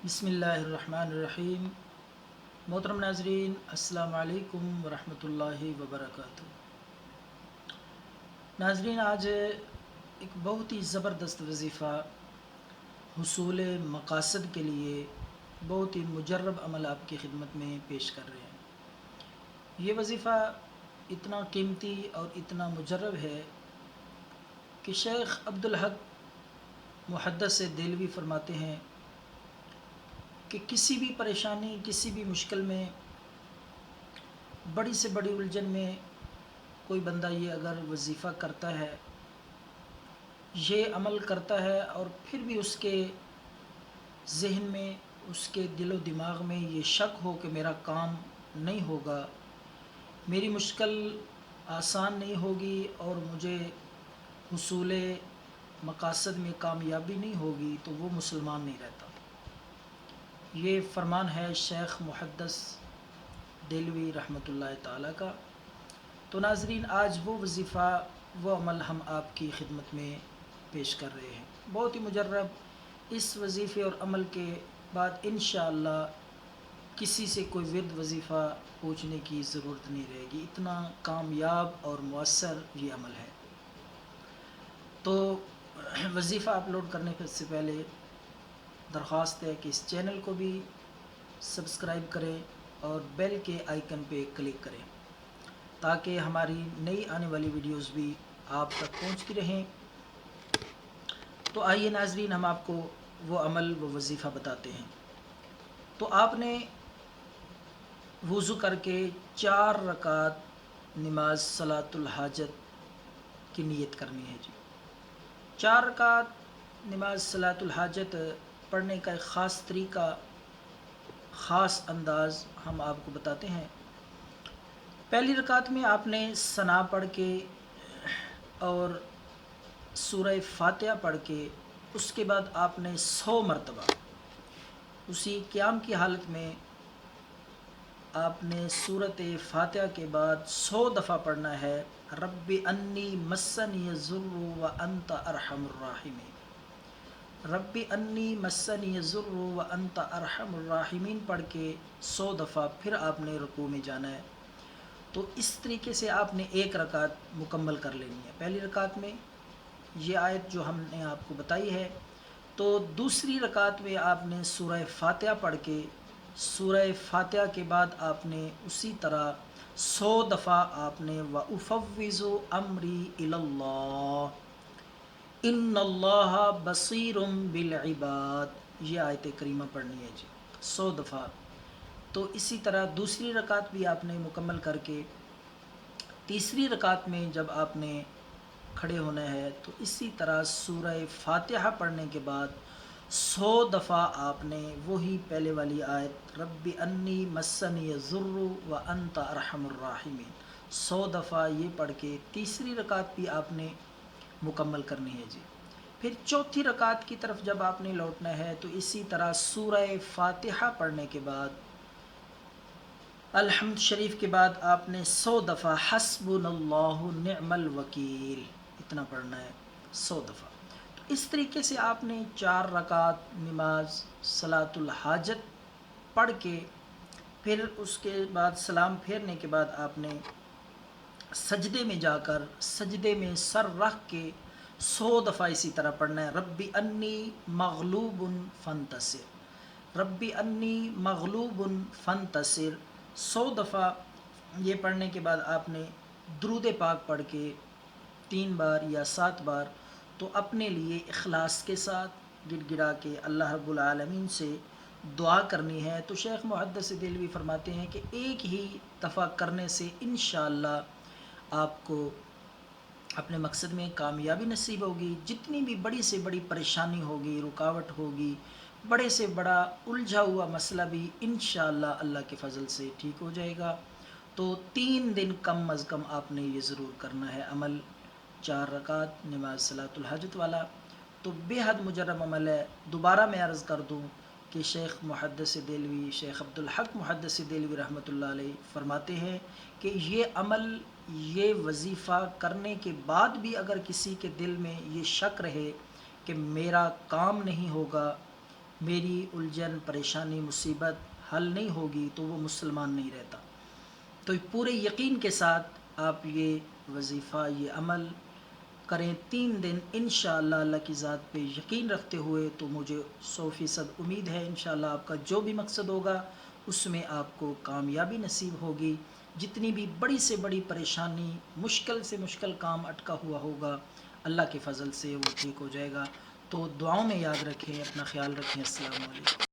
بسم اللہ الرحمن الرحیم۔ محترم ناظرین، السلام علیکم ورحمۃ اللہ وبرکاتہ۔ ناظرین، آج ایک بہت ہی زبردست وظیفہ حصول مقاصد کے لیے بہت ہی مجرب عمل آپ کی خدمت میں پیش کر رہے ہیں۔ یہ وظیفہ اتنا قیمتی اور اتنا مجرب ہے کہ شیخ عبدالحق محدث دہلوی فرماتے ہیں کہ کسی بھی پریشانی، کسی بھی مشکل میں، بڑی سے بڑی الجھن میں کوئی بندہ یہ اگر وظیفہ کرتا ہے، یہ عمل کرتا ہے، اور پھر بھی اس کے ذہن میں، اس کے دل و دماغ میں یہ شک ہو کہ میرا کام نہیں ہوگا، میری مشکل آسان نہیں ہوگی اور مجھے حصول مقاصد میں کامیابی نہیں ہوگی، تو وہ مسلمان نہیں رہتا۔ یہ فرمان ہے شیخ محدث دہلوی رحمۃ اللہ تعالیٰ کا۔ تو ناظرین، آج وہ وظیفہ، وہ عمل ہم آپ کی خدمت میں پیش کر رہے ہیں، بہت ہی مجرب۔ اس وظیفے اور عمل کے بعد انشاءاللہ کسی سے کوئی ورد وظیفہ پوچھنے کی ضرورت نہیں رہے گی، اتنا کامیاب اور مؤثر یہ عمل ہے۔ تو وظیفہ اپلوڈ کرنے سے پہلے درخواست ہے کہ اس چینل کو بھی سبسکرائب کریں اور بیل کے آئیکن پہ کلک کریں تاکہ ہماری نئی آنے والی ویڈیوز بھی آپ تک پہنچتی رہیں۔ تو آئیے ناظرین، ہم آپ کو وہ عمل، وہ وظیفہ بتاتے ہیں۔ تو آپ نے وضو کر کے 4 رکعت نماز صلاۃ الحاجت کی نیت کرنی ہے جی۔ 4 رکعت نماز صلاۃ الحاجت پڑھنے کا ایک خاص طریقہ، خاص انداز ہم آپ کو بتاتے ہیں۔ پہلی رکعت میں آپ نے ثنا پڑھ کے اور سورہ فاتحہ پڑھ کے، اس کے بعد آپ نے 100 مرتبہ اسی قیام کی حالت میں آپ نے سورۃ فاتحہ کے بعد 100 دفعہ پڑھنا ہے، رب انی مسنی الضر وانت ارحم الراحمین۔ رب انی مسنی الضر وانت ارحم الراحمین پڑھ کے 100 دفعہ پھر آپ نے رکوع میں جانا ہے۔ تو اس طریقے سے آپ نے ایک رکعت مکمل کر لینی ہے۔ پہلی رکعت میں یہ آیت جو ہم نے آپ کو بتائی ہے، تو دوسری رکعت میں آپ نے سورہ فاتحہ پڑھ کے، سورہ فاتحہ کے بعد آپ نے اسی طرح 100 دفعہ آپ نے وَأُفَوِّضُ أَمْرِي إِلَى اللَّهِ ان اللہ بصیر بالعباد، یہ آیت کریمہ پڑھنی ہے جی 100 دفعہ۔ تو اسی طرح دوسری رکعت بھی آپ نے مکمل کر کے تیسری رکعت میں جب آپ نے کھڑے ہونا ہے، تو اسی طرح سورہ فاتحہ پڑھنے کے بعد 100 دفعہ آپ نے وہی پہلے والی آیت رب انی مسنی الضر وانت ارحم الراحمین 100 دفعہ یہ پڑھ کے تیسری رکعت بھی آپ نے مکمل کرنی ہے جی۔ پھر چوتھی رکعت کی طرف جب آپ نے لوٹنا ہے، تو اسی طرح سورہ فاتحہ پڑھنے کے بعد الحمد شریف کے بعد آپ نے 100 دفعہ حسبنا اللہ نعم الوکیل اتنا پڑھنا ہے 100 دفعہ۔ تو اس طریقے سے آپ نے 4 رکعت نماز صلاۃ الحاجت پڑھ کے، پھر اس کے بعد سلام پھیرنے کے بعد آپ نے سجدے میں جا کر سجدے میں سر رکھ کے 100 دفعہ اسی طرح پڑھنا ہے، رب انی مغلوب فانتصر، رب انی مغلوب فانتصر 100 دفعہ۔ یہ پڑھنے کے بعد آپ نے درود پاک پڑھ کے 3 بار یا 7 بار، تو اپنے لیے اخلاص کے ساتھ گڑ گڑا کے اللہ رب العالمین سے دعا کرنی ہے۔ تو شیخ محدث دہلوی فرماتے ہیں کہ ایک ہی دفعہ کرنے سے انشاءاللہ آپ کو اپنے مقصد میں کامیابی نصیب ہوگی۔ جتنی بھی بڑی سے بڑی پریشانی ہوگی، رکاوٹ ہوگی، بڑے سے بڑا الجھا ہوا مسئلہ بھی انشاءاللہ اللہ کے فضل سے ٹھیک ہو جائے گا۔ تو 3 دن کم از کم آپ نے یہ ضرور کرنا ہے عمل، 4 رکعت نماز صلاۃ الحاجت والا۔ تو بے حد مجرب عمل ہے۔ دوبارہ میں عرض کر دوں کہ شیخ محدث دہلوی، شیخ عبدالحق محدث دہلوی رحمۃ اللہ علیہ فرماتے ہیں کہ یہ عمل، یہ وظیفہ کرنے کے بعد بھی اگر کسی کے دل میں یہ شک رہے کہ میرا کام نہیں ہوگا، میری الجھن پریشانی مصیبت حل نہیں ہوگی تو وہ مسلمان نہیں رہتا۔ تو پورے یقین کے ساتھ آپ یہ وظیفہ، یہ عمل کریں 3 دن، انشاءاللہ اللہ کی ذات پہ یقین رکھتے ہوئے، تو مجھے 100% امید ہے انشاءاللہ آپ کا جو بھی مقصد ہوگا اس میں آپ کو کامیابی نصیب ہوگی۔ جتنی بھی بڑی سے بڑی پریشانی، مشکل سے مشکل کام اٹکا ہوا ہوگا، اللہ کے فضل سے وہ ٹھیک ہو جائے گا۔ تو دعاؤں میں یاد رکھیں، اپنا خیال رکھیں۔ السلام علیکم۔